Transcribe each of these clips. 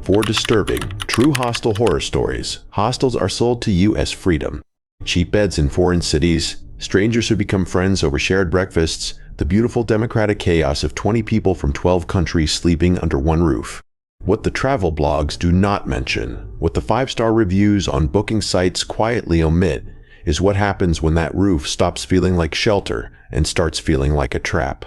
4 disturbing, true hostel horror stories. Hostels are sold to you as freedom. Cheap beds in foreign cities, strangers who become friends over shared breakfasts, the beautiful democratic chaos of 20 people from 12 countries sleeping under one roof. What the travel blogs do not mention, what the 5-star reviews on booking sites quietly omit, is what happens when that roof stops feeling like shelter and starts feeling like a trap.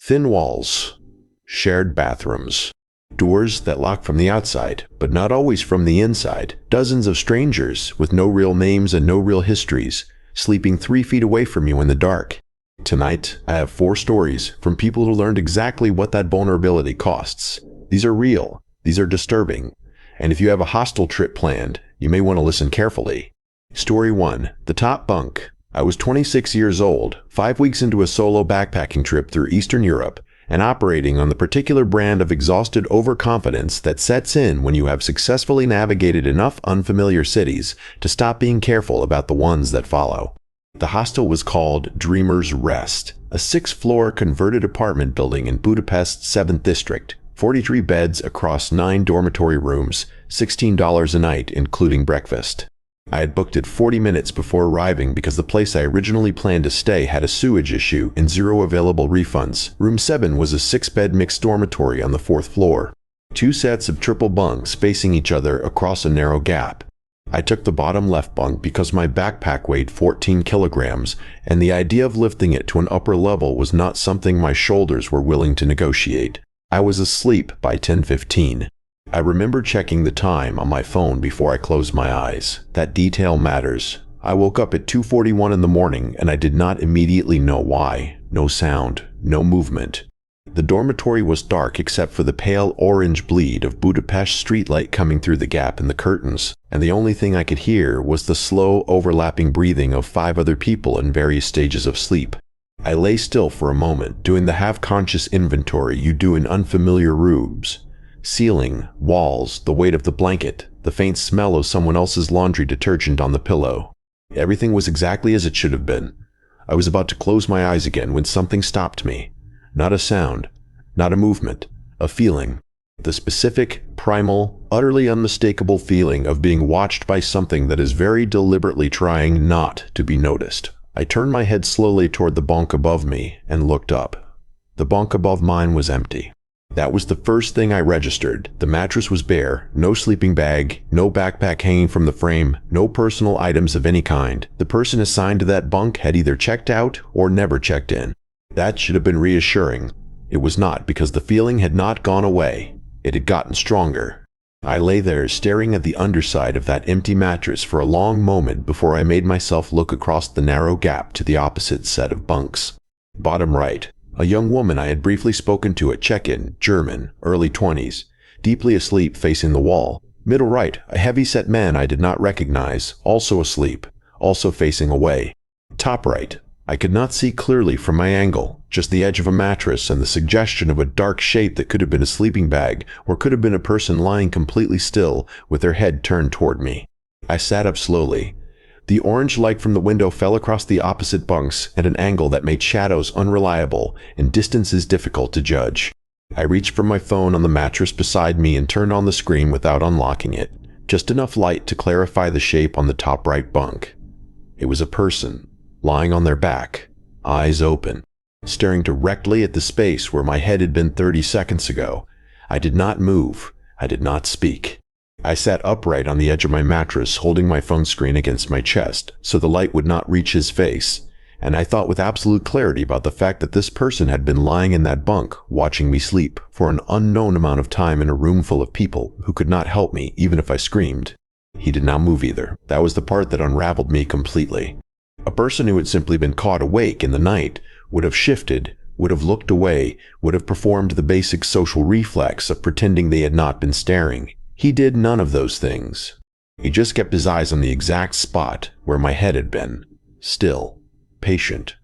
Thin walls, shared bathrooms, doors that lock from the outside, but not always from the inside, dozens of strangers with no real names and no real histories, sleeping 3 feet away from you in the dark. Tonight, I have 4 stories from people who learned exactly what that vulnerability costs. These are real, these are disturbing, and if you have a hostel trip planned, you may want to listen carefully. Story 1. The Top Bunk. I was 26 years old, 5 weeks into a solo backpacking trip through Eastern Europe, and operating on the particular brand of exhausted overconfidence that sets in when you have successfully navigated enough unfamiliar cities to stop being careful about the ones that follow. The hostel was called Dreamer's Rest, a 6-floor converted apartment building in Budapest's 7th district, 43 beds across 9 dormitory rooms, $16 a night including breakfast. I had booked it 40 minutes before arriving because the place I originally planned to stay had a sewage issue and 0 available refunds. Room 7 was a 6-bed mixed dormitory on the 4th floor. 2 sets of triple bunks facing each other across a narrow gap. I took the bottom left bunk because my backpack weighed 14 kilograms, and the idea of lifting it to an upper level was not something my shoulders were willing to negotiate. I was asleep by 10:15. I remember checking the time on my phone before I closed my eyes. That detail matters. I woke up at 2:41 in the morning and I did not immediately know why. No sound, no movement. The dormitory was dark except for the pale orange bleed of Budapest streetlight coming through the gap in the curtains, and the only thing I could hear was the slow, overlapping breathing of 5 other people in various stages of sleep. I lay still for a moment, doing the half-conscious inventory you do in unfamiliar rooms. Ceiling, walls, the weight of the blanket, the faint smell of someone else's laundry detergent on the pillow. Everything was exactly as it should have been. I was about to close my eyes again when something stopped me. Not a sound, not a movement, a feeling. The specific, primal, utterly unmistakable feeling of being watched by something that is very deliberately trying not to be noticed. I turned my head slowly toward the bunk above me and looked up. The bunk above mine was empty. That was the first thing I registered. The mattress was bare, no sleeping bag, no backpack hanging from the frame, no personal items of any kind. The person assigned to that bunk had either checked out or never checked in. That should have been reassuring. It was not, because the feeling had not gone away. It had gotten stronger. I lay there staring at the underside of that empty mattress for a long moment before I made myself look across the narrow gap to the opposite set of bunks. Bottom right. A young woman I had briefly spoken to at check-in, German, early 20s, deeply asleep facing the wall. Middle right, a heavy-set man I did not recognize, also asleep, also facing away. Top right, I could not see clearly from my angle, just the edge of a mattress and the suggestion of a dark shape that could have been a sleeping bag or could have been a person lying completely still with their head turned toward me. I sat up slowly. The orange light from the window fell across the opposite bunks at an angle that made shadows unreliable and distances difficult to judge. I reached for my phone on the mattress beside me and turned on the screen without unlocking it. Just enough light to clarify the shape on the top right bunk. It was a person, lying on their back, eyes open, staring directly at the space where my head had been 30 seconds ago. I did not move. I did not speak. I sat upright on the edge of my mattress, holding my phone screen against my chest so the light would not reach his face, and I thought with absolute clarity about the fact that this person had been lying in that bunk, watching me sleep, for an unknown amount of time in a room full of people who could not help me even if I screamed. He did not move either. That was the part that unraveled me completely. A person who had simply been caught awake in the night would have shifted, would have looked away, would have performed the basic social reflex of pretending they had not been staring. He did none of those things. He just kept his eyes on the exact spot where my head had been. Still, patient,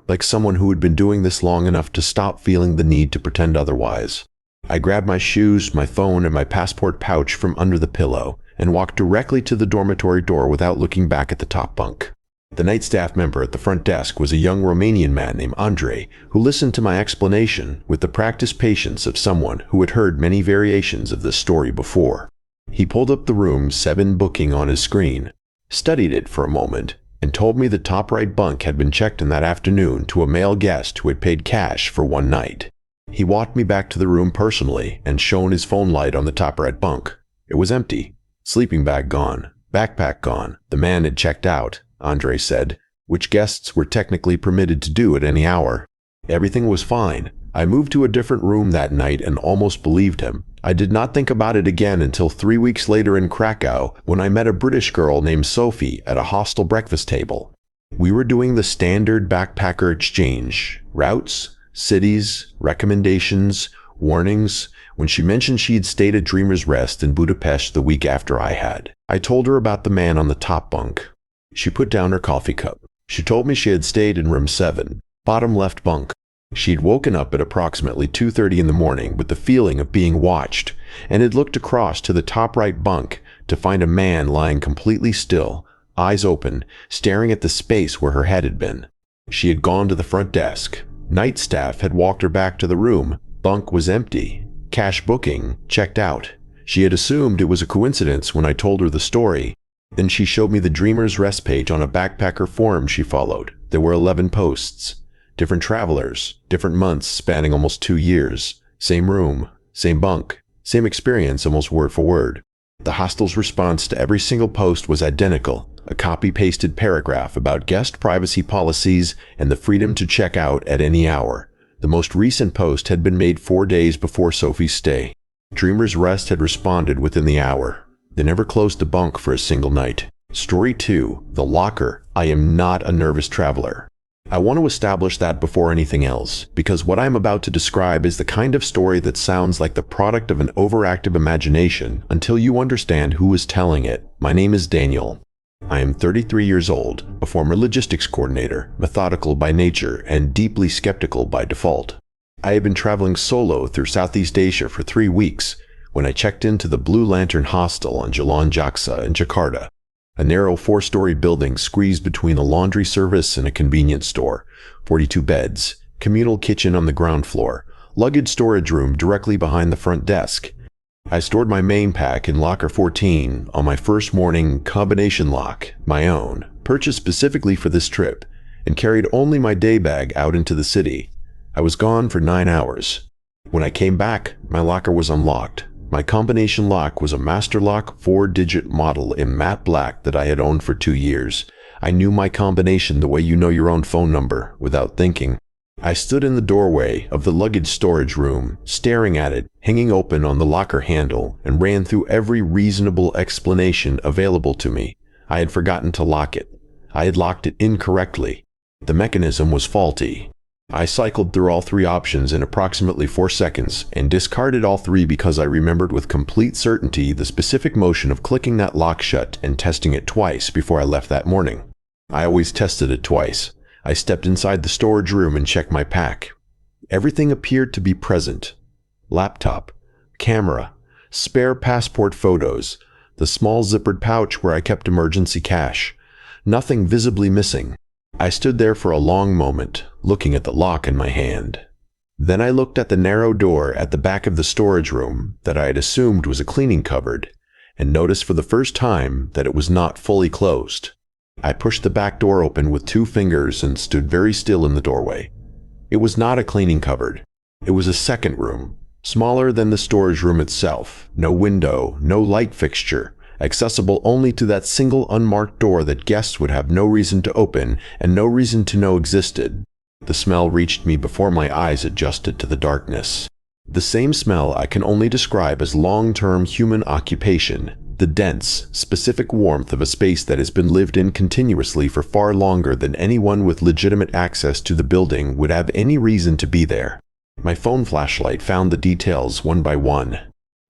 like someone who had been doing this long enough to stop feeling the need to pretend otherwise. I grabbed my shoes, my phone, and my passport pouch from under the pillow and walked directly to the dormitory door without looking back at the top bunk. The night staff member at the front desk was a young Romanian man named Andrei, who listened to my explanation with the practiced patience of someone who had heard many variations of this story before. He pulled up the room 7 booking on his screen, studied it for a moment, and told me the top right bunk had been checked in that afternoon to a male guest who had paid cash for 1 night. He walked me back to the room personally and shone his phone light on the top right bunk. It was empty. Sleeping bag gone. Backpack gone. The man had checked out, Andre said, which guests were technically permitted to do at any hour. Everything was fine. I moved to a different room that night and almost believed him. I did not think about it again until 3 weeks later in Krakow when I met a British girl named Sophie at a hostel breakfast table. We were doing the standard backpacker exchange, routes, cities, recommendations, warnings, when she mentioned she had stayed at Dreamer's Rest in Budapest the week after I had. I told her about the man on the top bunk. She put down her coffee cup. She told me she had stayed in room 7, bottom left bunk. She had woken up at approximately 2:30 in the morning with the feeling of being watched, and had looked across to the top right bunk to find a man lying completely still, eyes open, staring at the space where her head had been. She had gone to the front desk. Night staff had walked her back to the room. Bunk was empty. Cash booking checked out. She had assumed it was a coincidence when I told her the story. Then she showed me the Dreamer's Rest page on a backpacker forum she followed. There were 11 posts. Different travelers, different months spanning almost 2 years. Same room, same bunk, same experience almost word for word. The hostel's response to every single post was identical. A copy-pasted paragraph about guest privacy policies and the freedom to check out at any hour. The most recent post had been made 4 days before Sophie's stay. Dreamer's Rest had responded within the hour. They never closed the bunk for a single night. Story 2. The Locker. I am not a nervous traveler. I want to establish that before anything else, because what I'm about to describe is the kind of story that sounds like the product of an overactive imagination until you understand who is telling it. My name is Daniel. I am 33 years old, a former logistics coordinator, methodical by nature and deeply skeptical by default. I had been traveling solo through Southeast Asia for 3 weeks when I checked into the Blue Lantern Hostel on Jalan Jaksa in Jakarta, a narrow 4-story building squeezed between a laundry service and a convenience store, 42 beds, communal kitchen on the ground floor, luggage storage room directly behind the front desk. I stored my main pack in locker 14 on my first morning, combination lock, my own, purchased specifically for this trip, and carried only my day bag out into the city. I was gone for 9 hours. When I came back, my locker was unlocked. My combination lock was a master lock 4-digit model in matte black that I had owned for 2 years. I knew my combination the way you know your own phone number, without thinking. I stood in the doorway of the luggage storage room, staring at it, hanging open on the locker handle, and ran through every reasonable explanation available to me. I had forgotten to lock it. I had locked it incorrectly. The mechanism was faulty. I cycled through all 3 options in approximately 4 seconds and discarded all 3 because I remembered with complete certainty the specific motion of clicking that lock shut and testing it twice before I left that morning. I always tested it twice. I stepped inside the storage room and checked my pack. Everything appeared to be present. Laptop, camera, spare passport photos, the small zippered pouch where I kept emergency cash. Nothing visibly missing. I stood there for a long moment, looking at the lock in my hand. Then I looked at the narrow door at the back of the storage room that I had assumed was a cleaning cupboard, and noticed for the first time that it was not fully closed. I pushed the back door open with 2 fingers and stood very still in the doorway. It was not a cleaning cupboard. It was a second room, smaller than the storage room itself. No window, no light fixture, accessible only to that single unmarked door that guests would have no reason to open and no reason to know existed. The smell reached me before my eyes adjusted to the darkness. The same smell I can only describe as long-term human occupation. The dense, specific warmth of a space that has been lived in continuously for far longer than anyone with legitimate access to the building would have any reason to be there. My phone flashlight found the details one by one.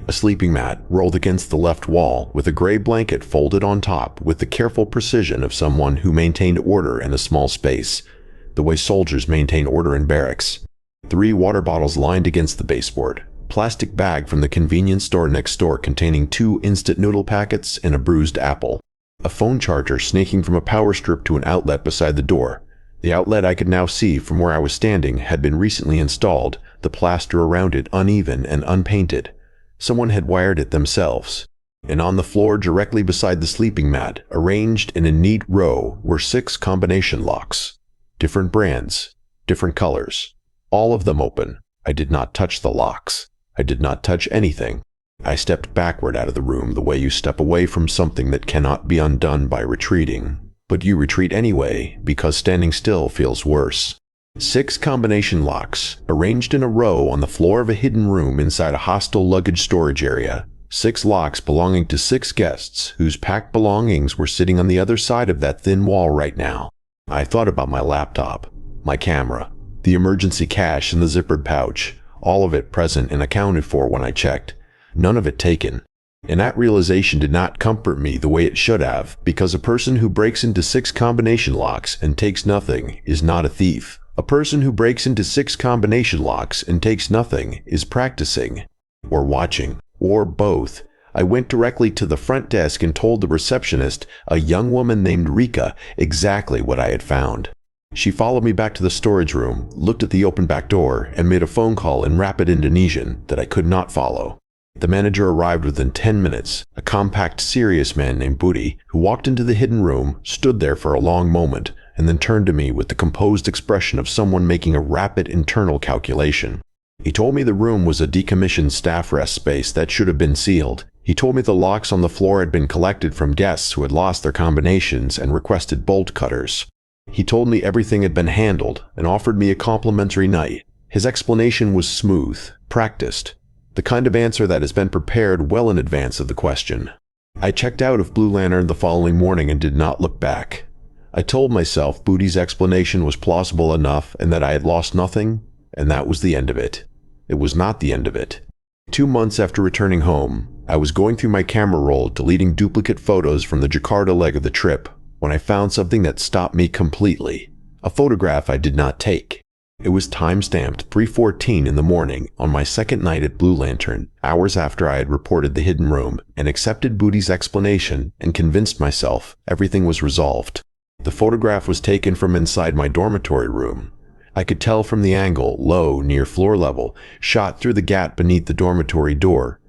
A sleeping mat rolled against the left wall with a gray blanket folded on top with the careful precision of someone who maintained order in a small space, the way soldiers maintain order in barracks. 3 water bottles lined against the baseboard. Plastic bag from the convenience store next door containing 2 instant noodle packets and a bruised apple. A phone charger snaking from a power strip to an outlet beside the door. The outlet I could now see from where I was standing had been recently installed, the plaster around it uneven and unpainted. Someone had wired it themselves. And on the floor directly beside the sleeping mat, arranged in a neat row, were 6 combination locks. Different brands, different colors, all of them open. I did not touch the locks. I did not touch anything. I stepped backward out of the room the way you step away from something that cannot be undone by retreating. But you retreat anyway, because standing still feels worse. 6 combination locks, arranged in a row on the floor of a hidden room inside a hostel luggage storage area. 6 locks belonging to 6 guests whose packed belongings were sitting on the other side of that thin wall right now. I thought about my laptop, my camera, the emergency cash in the zippered pouch, all of it present and accounted for when I checked. None of it taken. And that realization did not comfort me the way it should have, because a person who breaks into 6 combination locks and takes nothing is not a thief. A person who breaks into 6 combination locks and takes nothing is practicing, or watching, or both. I went directly to the front desk and told the receptionist, a young woman named Rika, exactly what I had found. She followed me back to the storage room, looked at the open back door, and made a phone call in rapid Indonesian that I could not follow. The manager arrived within 10 minutes, a compact, serious man named Budi, who walked into the hidden room, stood there for a long moment, and then turned to me with the composed expression of someone making a rapid internal calculation. He told me the room was a decommissioned staff rest space that should have been sealed. He told me the locks on the floor had been collected from guests who had lost their combinations and requested bolt cutters. He told me everything had been handled and offered me a complimentary night. His explanation was smooth, practiced, the kind of answer that has been prepared well in advance of the question. I checked out of Blue Lantern the following morning and did not look back. I told myself Budi's explanation was plausible enough and that I had lost nothing, and that was the end of it. It was not the end of it. 2 months after returning home, I was going through my camera roll deleting duplicate photos from the Jakarta leg of the trip when I found something that stopped me completely. A photograph I did not take. It was time-stamped 3:14 in the morning on my second night at Blue Lantern, hours after I had reported the hidden room and accepted Budi's explanation and convinced myself everything was resolved. The photograph was taken from inside my dormitory room. I could tell from the angle, low, near floor level, shot through the gap beneath the dormitory door.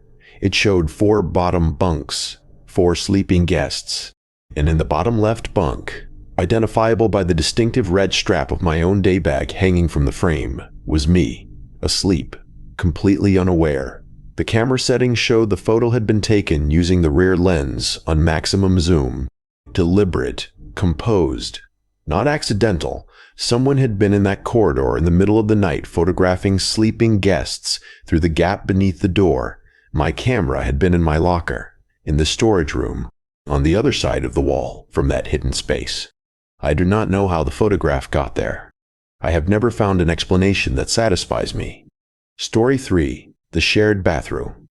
It showed 4 bottom bunks, 4 sleeping guests. And in the bottom left bunk, identifiable by the distinctive red strap of my own day bag hanging from the frame, was me, asleep, completely unaware. The camera settings showed the photo had been taken using the rear lens on maximum zoom. Deliberate, composed, not accidental. Someone had been in that corridor in the middle of the night photographing sleeping guests through the gap beneath the door. My camera had been in my locker, in the storage room, on the other side of the wall from that hidden space. I do not know how the photograph got there. I have never found an explanation that satisfies me. Story 3. The Shared Bathroom.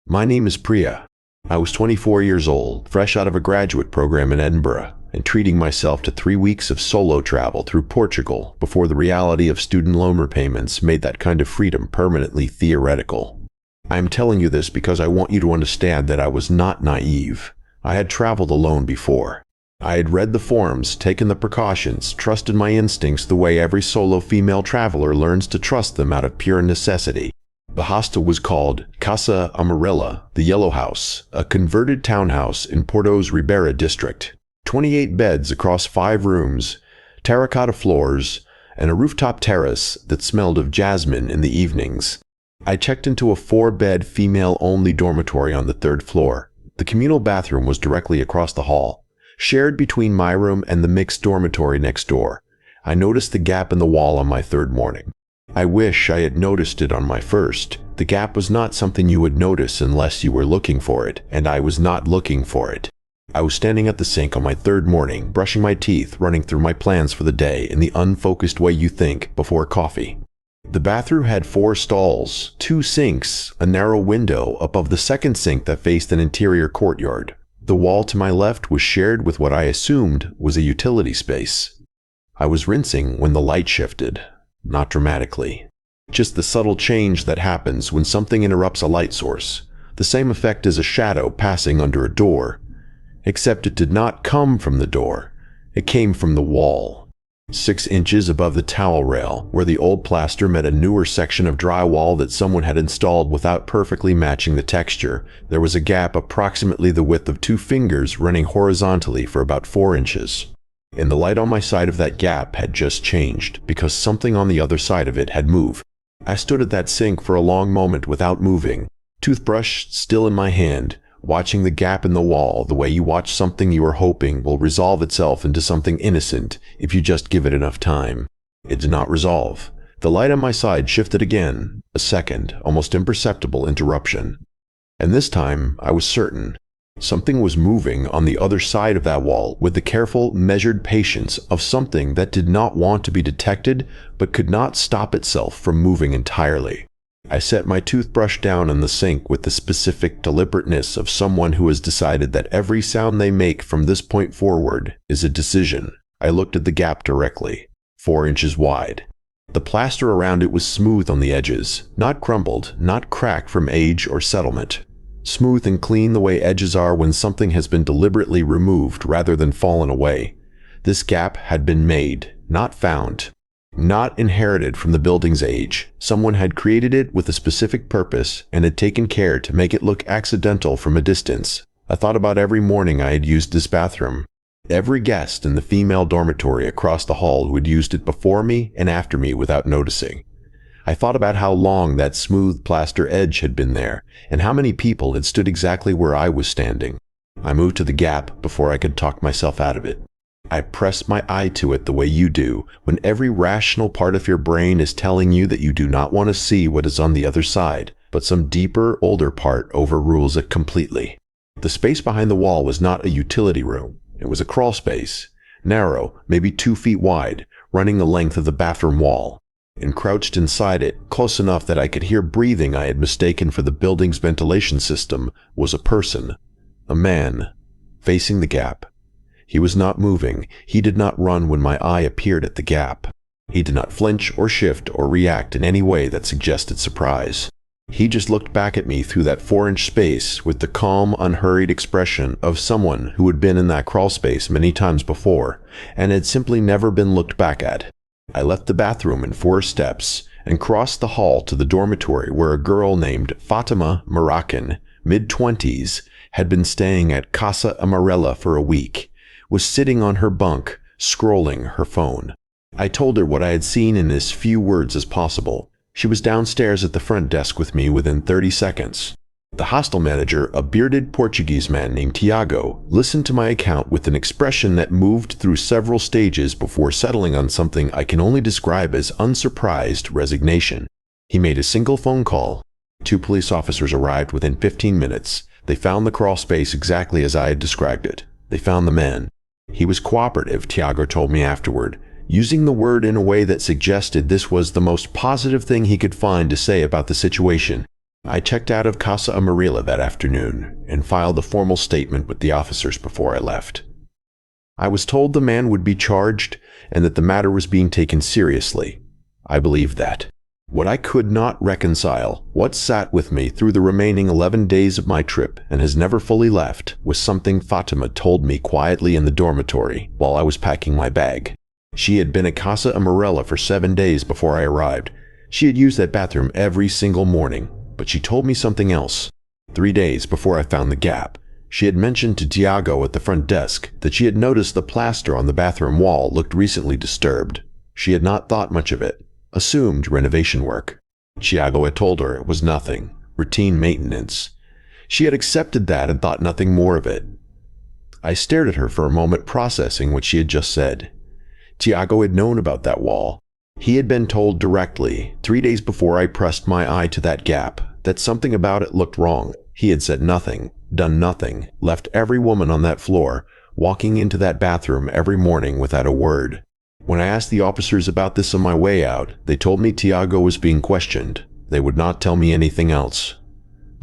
My name is Priya. I was 24 years old, fresh out of a graduate program in Edinburgh, and treating myself to 3 weeks of solo travel through Portugal before the reality of student loan repayments made that kind of freedom permanently theoretical. I am telling you this because I want you to understand that I was not naive. I had traveled alone before. I had read the forums, taken the precautions, trusted my instincts the way every solo female traveler learns to trust them out of pure necessity. The hostel was called Casa Amarela, the Yellow House, a converted townhouse in Porto's Ribera district. 28 beds across 5 rooms, terracotta floors, and a rooftop terrace that smelled of jasmine in the evenings. I checked into a 4-bed female-only dormitory on the 3rd floor. The communal bathroom was directly across the hall, shared between my room and the mixed dormitory next door. I noticed the gap in the wall on my 3rd morning. I wish I had noticed it on my 1st. The gap was not something you would notice unless you were looking for it, and I was not looking for it. I was standing at the sink on my 3rd morning, brushing my teeth, running through my plans for the day in the unfocused way you think before coffee. The bathroom had 4 stalls, 2 sinks, a narrow window above the 2nd sink that faced an interior courtyard. The wall to my left was shared with what I assumed was a utility space. I was rinsing when the light shifted, not dramatically. Just the subtle change that happens when something interrupts a light source. The same effect as a shadow passing under a door. Except it did not come from the door. It came from the wall. 6 inches above the towel rail, where the old plaster met a newer section of drywall that someone had installed without perfectly matching the texture, there was a gap approximately the width of 2 fingers running horizontally for about 4 inches. And the light on my side of that gap had just changed, because something on the other side of it had moved. I stood at that sink for a long moment without moving, toothbrush still in my hand, watching the gap in the wall the way you watch something you are hoping will resolve itself into something innocent if you just give it enough time. It did not resolve. The light on my side shifted again, a second, almost imperceptible interruption. And this time, I was certain. Something was moving on the other side of that wall with the careful, measured patience of something that did not want to be detected but could not stop itself from moving entirely. I set my toothbrush down in the sink with the specific deliberateness of someone who has decided that every sound they make from this point forward is a decision. I looked at the gap directly, 4 inches wide. The plaster around it was smooth on the edges, not crumbled, not cracked from age or settlement. Smooth and clean the way edges are when something has been deliberately removed rather than fallen away. This gap had been made, not found. Not inherited from the building's age. Someone had created it with a specific purpose and had taken care to make it look accidental from a distance. I thought about every morning I had used this bathroom. Every guest in the female dormitory across the hall who had used it before me and after me without noticing. I thought about how long that smooth plaster edge had been there and how many people had stood exactly where I was standing. I moved to the gap before I could talk myself out of it. I pressed my eye to it the way you do when every rational part of your brain is telling you that you do not want to see what is on the other side, but some deeper, older part overrules it completely. The space behind the wall was not a utility room. It was a crawl space, narrow, maybe 2 feet wide, running the length of the bathroom wall. And crouched inside it, close enough that I could hear breathing I had mistaken for the building's ventilation system, was a person, a man, facing the gap. He was not moving. He did not run when my eye appeared at the gap. He did not flinch or shift or react in any way that suggested surprise. He just looked back at me through that 4-inch space with the calm, unhurried expression of someone who had been in that crawl space many times before and had simply never been looked back at. I left the bathroom in 4 steps and crossed the hall to the dormitory where a girl named Fatima Moroccan, mid-20s, had been staying at Casa Amarella for a week. Was sitting on her bunk, scrolling her phone. I told her what I had seen in as few words as possible. She was downstairs at the front desk with me within 30 seconds. The hostel manager, a bearded Portuguese man named Tiago, listened to my account with an expression that moved through several stages before settling on something I can only describe as unsurprised resignation. He made a single phone call. 2 police officers arrived within 15 minutes. They found the crawl space exactly as I had described it. They found the man. He was cooperative, Tiago told me afterward, using the word in a way that suggested this was the most positive thing he could find to say about the situation. I checked out of Casa Amarilla that afternoon and filed a formal statement with the officers before I left. I was told the man would be charged and that the matter was being taken seriously. I believed that. What I could not reconcile, what sat with me through the remaining 11 days of my trip and has never fully left, was something Fatima told me quietly in the dormitory while I was packing my bag. She had been at Casa Amarella for 7 days before I arrived. She had used that bathroom every single morning, but she told me something else. 3 days before I found the gap, she had mentioned to Tiago at the front desk that she had noticed the plaster on the bathroom wall looked recently disturbed. She had not thought much of it. Assumed renovation work. Tiago had told her it was nothing, routine maintenance. She had accepted that and thought nothing more of it. I stared at her for a moment, processing what she had just said. Tiago had known about that wall. He had been told directly, 3 days before I pressed my eye to that gap, that something about it looked wrong. He had said nothing, done nothing, left every woman on that floor, walking into that bathroom every morning without a word. When I asked the officers about this on my way out, they told me Tiago was being questioned. They would not tell me anything else.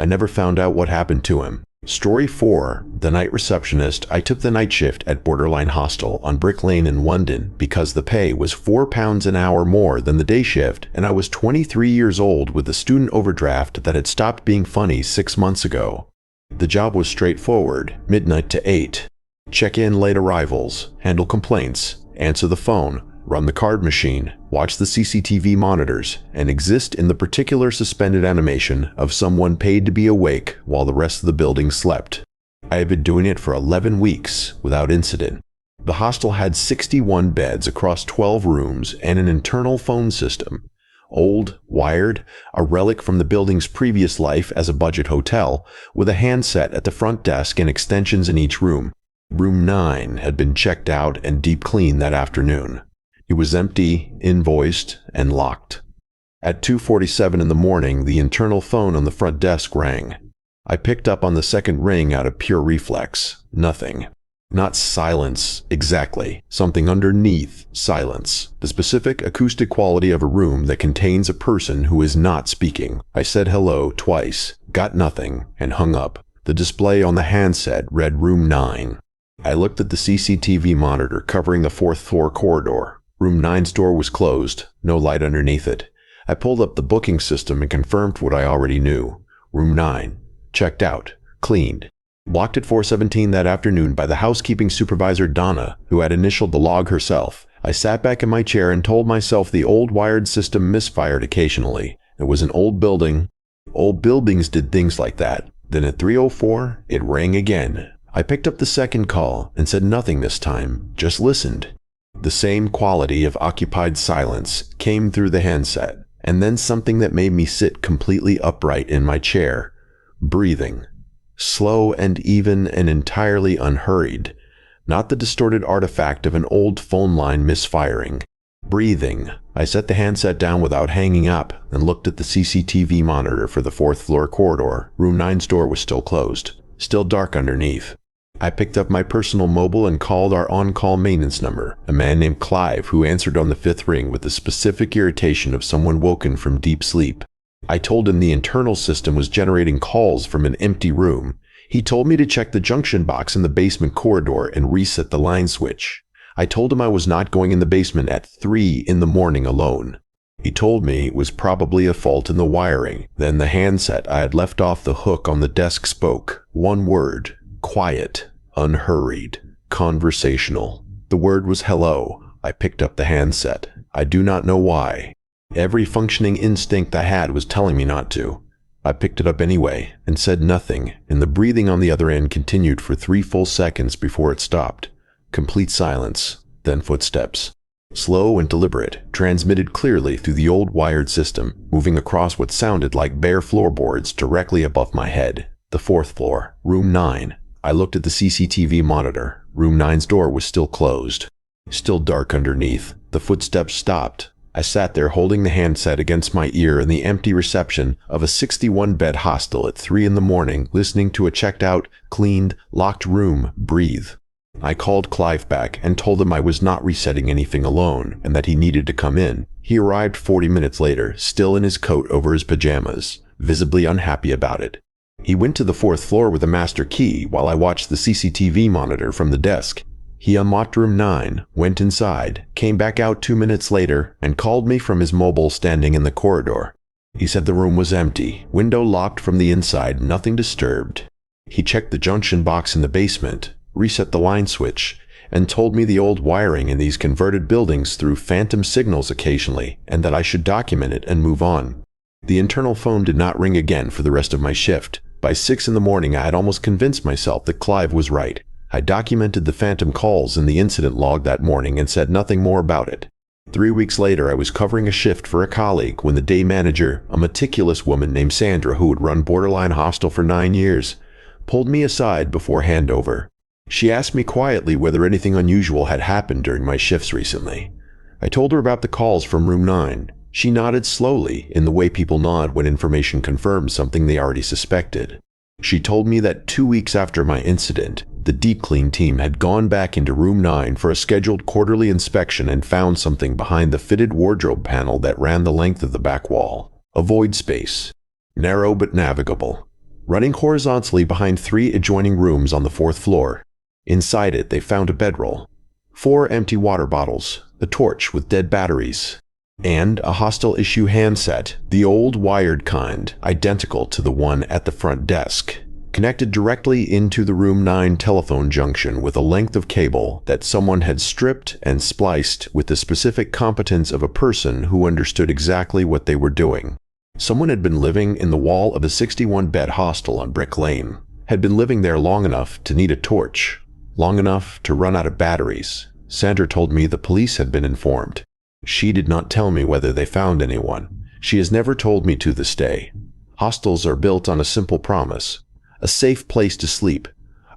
I never found out what happened to him. Story 4. The night receptionist. I took the night shift at Borderline Hostel on Brick Lane in London because the pay was £4 an hour more than the day shift, and I was 23 years old with a student overdraft that had stopped being funny 6 months ago. The job was straightforward, midnight to 8. check in late arrivals, handle complaints, answer the phone, run the card machine, watch the CCTV monitors, and exist in the particular suspended animation of someone paid to be awake while the rest of the building slept. I had been doing it for 11 weeks without incident. The hostel had 61 beds across 12 rooms and an internal phone system. Old, wired, a relic from the building's previous life as a budget hotel, with a handset at the front desk and extensions in each room. Room 9 had been checked out and deep cleaned that afternoon. It was empty, invoiced, and locked. At 2:47 in the morning, the internal phone on the front desk rang. I picked up on the second ring out of pure reflex. Nothing. Not silence, exactly. Something underneath silence. The specific acoustic quality of a room that contains a person who is not speaking. I said hello twice, got nothing, and hung up. The display on the handset read Room 9. I looked at the CCTV monitor covering the 4th floor corridor. Room 9's door was closed, no light underneath it. I pulled up the booking system and confirmed what I already knew. Room 9. Checked out. Cleaned. Blocked at 4:17 that afternoon by the housekeeping supervisor Donna, who had initialed the log herself. I sat back in my chair and told myself the old wired system misfired occasionally. It was an old building. Old buildings did things like that. Then at 3:04, it rang again. I picked up the second call and said nothing this time, just listened. The same quality of occupied silence came through the handset, and then something that made me sit completely upright in my chair. Breathing. Slow and even and entirely unhurried. Not the distorted artifact of an old phone line misfiring. Breathing. I set the handset down without hanging up and looked at the CCTV monitor for the 4th floor corridor. Room 9's door was still closed. Still dark underneath. I picked up my personal mobile and called our on-call maintenance number, a man named Clive who answered on the 5th ring with the specific irritation of someone woken from deep sleep. I told him the internal system was generating calls from an empty room. He told me to check the junction box in the basement corridor and reset the line switch. I told him I was not going in the basement at 3 in the morning alone. He told me it was probably a fault in the wiring. Then the handset I had left off the hook on the desk spoke. One word. Quiet. Unhurried. Conversational. The word was hello. I picked up the handset. I do not know why. Every functioning instinct I had was telling me not to. I picked it up anyway and said nothing, and the breathing on the other end continued for 3 full seconds before it stopped. Complete silence, then footsteps. Slow and deliberate, transmitted clearly through the old wired system, moving across what sounded like bare floorboards directly above my head. The 4th floor, Room 9. I looked at the CCTV monitor. Room 9's door was still closed. Still dark underneath. The footsteps stopped. I sat there holding the handset against my ear in the empty reception of a 61-bed hostel at 3 in the morning, listening to a checked-out, cleaned, locked room breathe. I called Clive back and told him I was not resetting anything alone and that he needed to come in. He arrived 40 minutes later, still in his coat over his pajamas, visibly unhappy about it. He went to the 4th floor with a master key while I watched the CCTV monitor from the desk. He unlocked Room 9, went inside, came back out 2 minutes later, and called me from his mobile standing in the corridor. He said the room was empty, window locked from the inside, nothing disturbed. He checked the junction box in the basement, reset the line switch, and told me the old wiring in these converted buildings threw phantom signals occasionally, and that I should document it and move on. The internal phone did not ring again for the rest of my shift. By 6 in the morning, I had almost convinced myself that Clive was right. I documented the phantom calls in the incident log that morning and said nothing more about it. 3 weeks later, I was covering a shift for a colleague when the day manager, a meticulous woman named Sandra who had run Borderline Hostel for 9 years, pulled me aside before handover. She asked me quietly whether anything unusual had happened during my shifts recently. I told her about the calls from Room 9. She nodded slowly, in the way people nod when information confirms something they already suspected. She told me that 2 weeks after my incident, the deep clean team had gone back into Room 9 for a scheduled quarterly inspection and found something behind the fitted wardrobe panel that ran the length of the back wall. A void space. Narrow but navigable. Running horizontally behind 3 adjoining rooms on the 4th floor. Inside it, they found a bedroll. 4 empty water bottles, a torch with dead batteries, and a Hostel-issue handset, the old wired kind, identical to the one at the front desk. connected directly into the room 9 telephone junction with a length of cable that someone had stripped and spliced with the specific competence of a person who understood exactly what they were doing. Someone had been living in the wall of a 61-bed hostel on Brick Lane, had been living there long enough to need a torch, long enough to run out of batteries. Sandra told me the police had been informed. She did not tell me whether they found anyone. She has never told me to this day. Hostels are built on a simple promise: a safe place to sleep,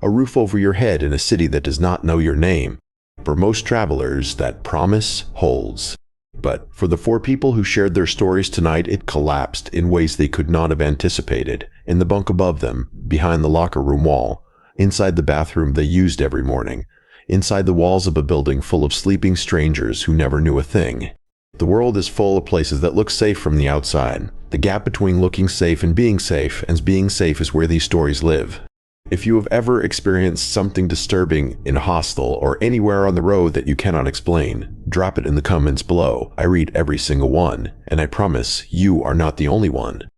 a roof over your head in a city that does not know your name. For most travelers, that promise holds. But for the 4 people who shared their stories tonight, it collapsed in ways they could not have anticipated. In the bunk above them, behind the locker room wall, inside the bathroom they used every morning, inside the walls of a building full of sleeping strangers who never knew a thing. The world is full of places that look safe from the outside. The gap between looking safe and being safe is where these stories live. If you have ever experienced something disturbing in a hostel or anywhere on the road that you cannot explain, drop it in the comments below. I read every single one, and I promise you are not the only one.